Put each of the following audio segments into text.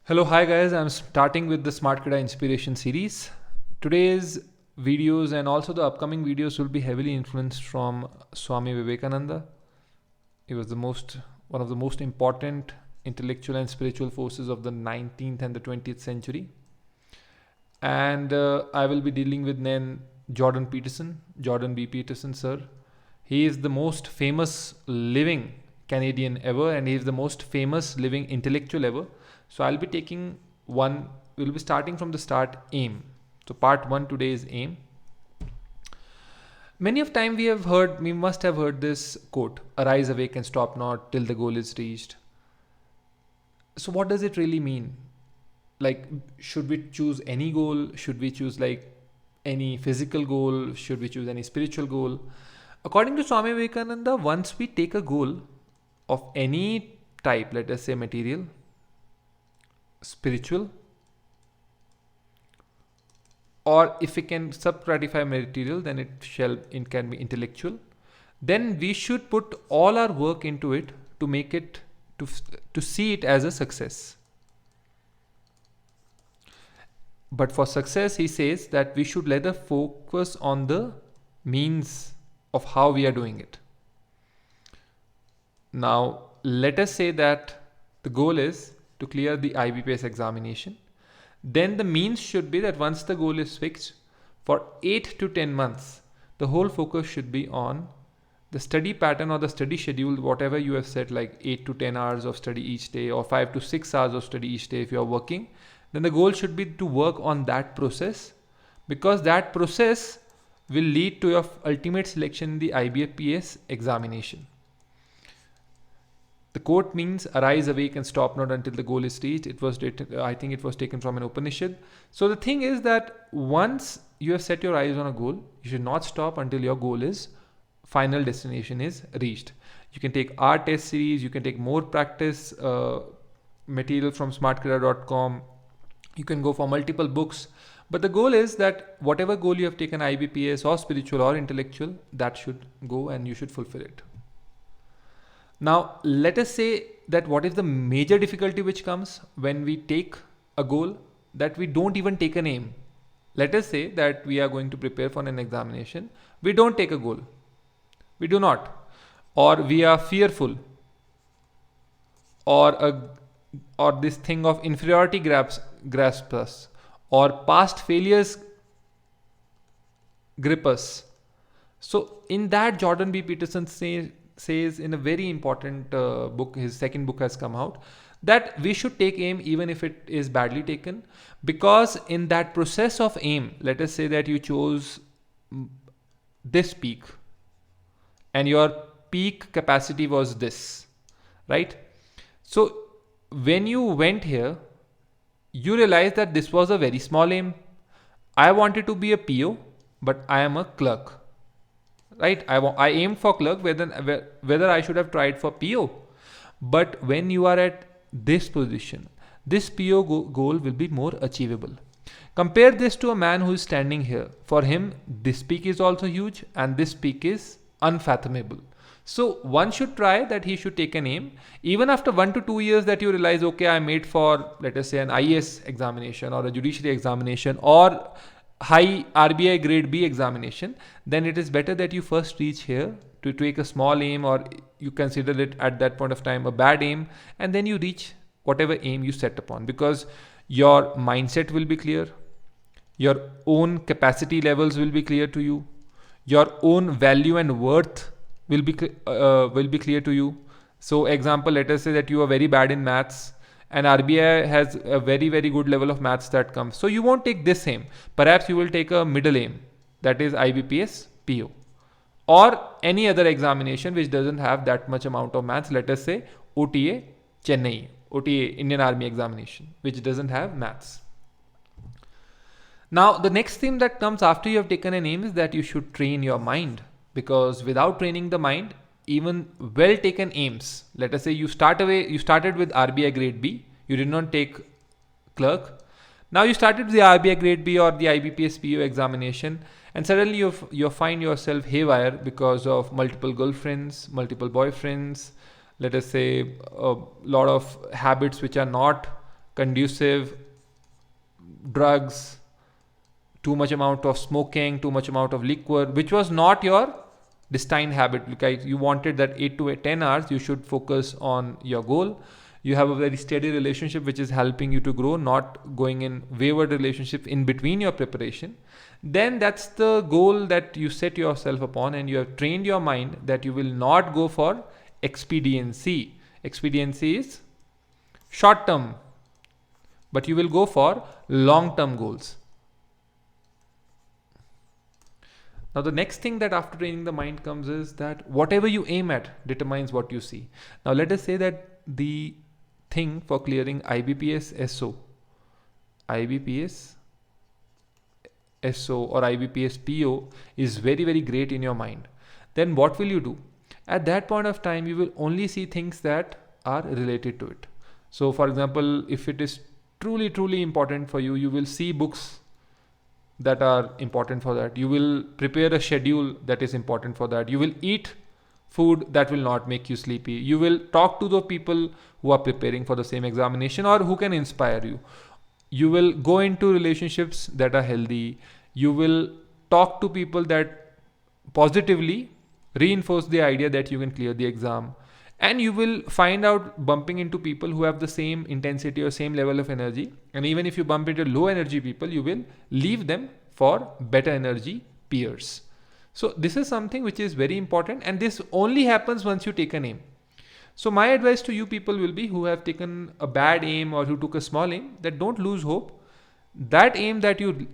Hello, hi guys. I'm starting with the Smartkeeda inspiration series. Today's videos and also the upcoming videos will be heavily influenced from Swami Vivekananda. He was one of the most important intellectual and spiritual forces of the 19th and the 20th century. And I will be dealing with then Jordan Peterson, Jordan B. Peterson, sir. He is the most famous living Canadian ever, and he is the most famous living intellectual ever. So I'll be taking we'll be starting from the start, aim. So part one today is aim. Many of time we must have heard this quote, arise, awake and stop not till the goal is reached. So what does it really mean? Like, should we choose any goal? Should we choose like any physical goal? Should we choose any spiritual goal? According to Swami Vivekananda, once we take a goal of any type, let us say material, spiritual, or if we can sub-gratify material, then it can be intellectual. Then we should put all our work into it to make it to see it as a success. But for success, he says that we should let the focus on the means of how we are doing it. Now, let us say that the goal is to clear the IBPS examination. Then the means should be that once the goal is fixed, for 8 to 10 months, the whole focus should be on the study pattern or the study schedule, whatever you have set, like 8 to 10 hours of study each day or 5 to 6 hours of study each day if you are working. Then the goal should be to work on that process, because that process will lead to your ultimate selection in the IBPS examination. The quote means arise, awake and stop not until the goal is reached. I think it was taken from an Upanishad. So the thing is that once you have set your eyes on a goal, you should not stop until your final destination is reached. You can take our test series, you can take more practice material from smartkeeda.com. You can go for multiple books. But the goal is that whatever goal you have taken, IBPS or spiritual or intellectual, that should go and you should fulfill it. Now, let us say that what is the major difficulty which comes when we take a goal, that we don't even take an aim. Let us say that we are going to prepare for an examination. We don't take a goal. We do not. Or we are fearful. Or this thing of inferiority grasps us. Or past failures grip us. So in that, Jordan B. Peterson says in a very important book, his second book has come out, that we should take aim even if it is badly taken, because in that process of aim, let us say that you chose this peak and your peak capacity was this, right? So when you went here, you realize that this was a very small aim. I wanted to be a PO, but I am a clerk. Right, I aimed for clerk whether I should have tried for PO. But when you are at this position, this PO goal will be more achievable. Compare this to a man who is standing here. For him, this peak is also huge and this peak is unfathomable. So one should try that he should take an aim. Even after 1 to 2 years that you realize, okay, I made for, let us say, an IAS examination or a judiciary examination or high RBI grade B examination, then it is better that you first reach here to take a small aim, or you consider it at that point of time a bad aim, and then you reach whatever aim you set upon, because your mindset will be clear, your own capacity levels will be clear to you, your own value and worth will be clear to you. So example, let us say that you are very bad in maths and RBI has a very, very good level of maths that comes. So you won't take this aim. Perhaps you will take a middle aim, that is IBPS, PO, or any other examination which doesn't have that much amount of maths. Let us say OTA Chennai, OTA Indian Army examination, which doesn't have maths. Now, the next thing that comes after you have taken an aim is that you should train your mind, because without training the mind, even well taken aims, let us say you started with RBI grade B, you did not take clerk. Now you started with the RBI grade B or the IBPS PO examination, and suddenly you find yourself haywire because of multiple girlfriends, multiple boyfriends, let us say a lot of habits which are not conducive drugs, too much amount of smoking, too much amount of liquor, which was not your destined habit. Like you wanted that 8 to 10 hours, you should focus on your goal. You have a very steady relationship which is helping you to grow, not going in wayward relationship in between your preparation. Then that's the goal that you set yourself upon, and you have trained your mind that you will not go for expediency. Expediency is short term, but you will go for long term goals. Now the next thing that after training the mind comes is that whatever you aim at determines what you see. Now let us say that the thing for clearing IBPS SO, IBPS SO or IBPS PO is very, very great in your mind. Then what will you do? At that point of time, you will only see things that are related to it. So for example, if it is truly, truly important for you, you will see books that are important for that. You will prepare a schedule that is important for that. You will eat food that will not make you sleepy. You will talk to the people who are preparing for the same examination or who can inspire you. You will go into relationships that are healthy. You will talk to people that positively reinforce the idea that you can clear the exam. And you will find out bumping into people who have the same intensity or same level of energy. And even if you bump into low energy people, you will leave them for better energy peers. So this is something which is very important, and this only happens once you take an aim. So my advice to you people will be who have taken a bad aim or who took a small aim, that don't lose hope. That aim that you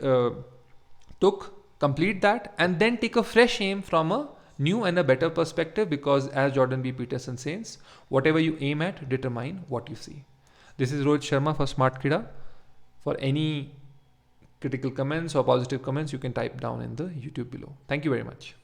took, complete that, and then take a fresh aim from a new and a better perspective, because as Jordan B. Peterson says, whatever you aim at determine what you see. This is Rohit Sharma for Smartkeeda. For any critical comments or positive comments, you can type down in the YouTube below. Thank you very much.